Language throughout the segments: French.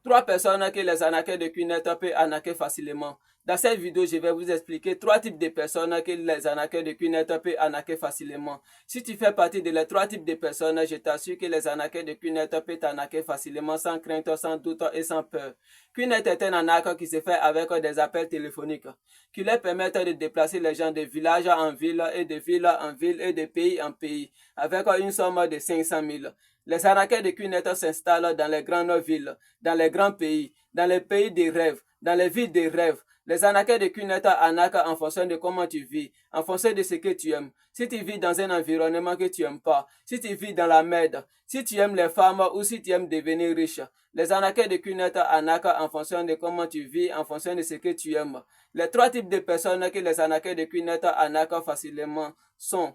Trois personnes que les arnaqueurs de Kwinet peuvent arnaquer facilement. Dans cette vidéo, je vais vous expliquer trois types de personnes que les arnaqueurs de Kwinet peuvent arnaquer facilement. Si tu fais partie de les trois types de personnes, je t'assure que les arnaqueurs de Kwinet peuvent t'arnaquer facilement, sans crainte, sans doute et sans peur. Kwinet est un arnaque qui se fait avec des appels téléphoniques qui leur permettent de déplacer les gens de village en ville et de ville en ville et de pays en pays avec une somme de 500 000. Les arnaqueurs de Kwinet s'installent dans les grandes villes, dans les grands pays, dans les pays des rêves, dans les villes des rêves. Les arnaqueurs de Kwinet arnaquent en fonction de comment tu vis, en fonction de ce que tu aimes. Si tu vis dans un environnement que tu n'aimes pas, si tu vis dans la merde, si tu aimes les femmes ou si tu aimes devenir riche, les arnaqueurs de Kwinet arnaquent en fonction de comment tu vis, en fonction de ce que tu aimes. Les trois types de personnes que les arnaqueurs de Kwinet arnaquent facilement sont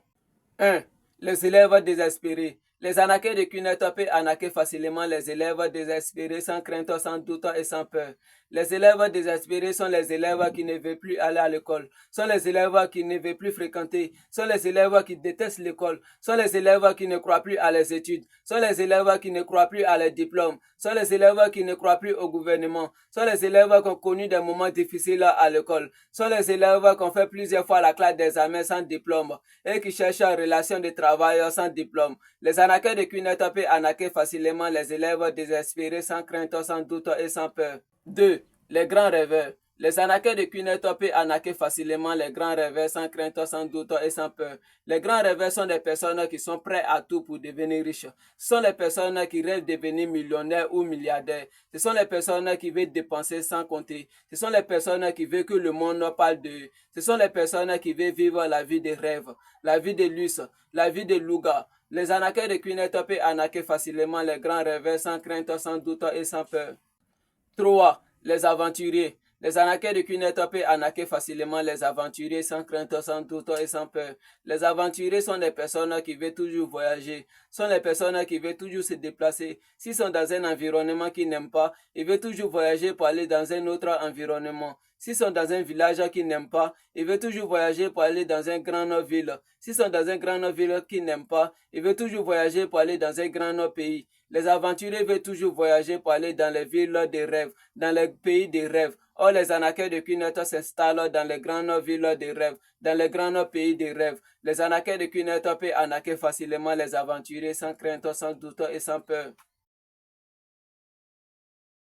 1. Les élèves désespérés. Les arnaqueurs de Kwinet peuvent arnaquer facilement les élèves désespérés sans crainte, sans doute et sans peur. Les élèves désespérés sont les élèves qui ne veulent plus aller à l'école, sont les élèves qui ne veulent plus fréquenter, sont les élèves qui détestent l'école, sont les élèves qui ne croient plus à les études, sont les élèves qui ne croient plus à les diplômes, sont les élèves qui ne croient plus au gouvernement, sont les élèves qui ont connu des moments difficiles à l'école, sont les élèves qui ont fait plusieurs fois la classe d'examen sans diplôme et qui cherchent une relation de travail sans diplôme. Les arnaqueurs de Kwinet peuvent arnaquer facilement les élèves désespérés sans crainte, sans doute et sans peur. 2. Les grands rêveurs. Les arnaqueurs de Kwinet peuvent arnaquer facilement les grands rêveurs sans crainte, sans doute et sans peur. Les grands rêveurs sont des personnes qui sont prêtes à tout pour devenir riches. Ce sont les personnes qui rêvent de devenir millionnaires ou milliardaires. Ce sont les personnes qui veulent dépenser sans compter. Ce sont les personnes qui veulent que le monde parle d'eux. Ce sont les personnes qui veulent vivre la vie des rêves, la vie de luxe, la vie de louga. Les arnaqueurs de Kwinet peuvent arnaquer facilement les grands rêveurs sans crainte, sans doute et sans peur. 3. Les aventuriers. Les arnaqueurs de Kwinet peuvent arnaquer facilement les aventuriers sans crainte, sans doute et sans peur. Les aventuriers sont des personnes qui veulent toujours voyager, sont les personnes qui veulent toujours se déplacer. S'ils sont dans un environnement qu'ils n'aiment pas, ils veulent toujours voyager pour aller dans un autre environnement. S'ils sont dans un village qu'ils n'aiment pas, ils veulent toujours voyager pour aller dans une grande ville. S'ils sont dans une grande ville qu'ils n'aiment pas, ils veulent toujours voyager pour aller dans un grand pays. Les aventuriers veulent toujours voyager pour aller dans les villes des rêves, dans les pays des rêves. Or, les arnaqueurs de Kwinet s'installent dans les grandes villes des rêves, dans les grands pays des rêves. Les arnaqueurs de Kwinet peuvent arnaquer facilement les aventuriers sans crainte, sans doute et sans peur.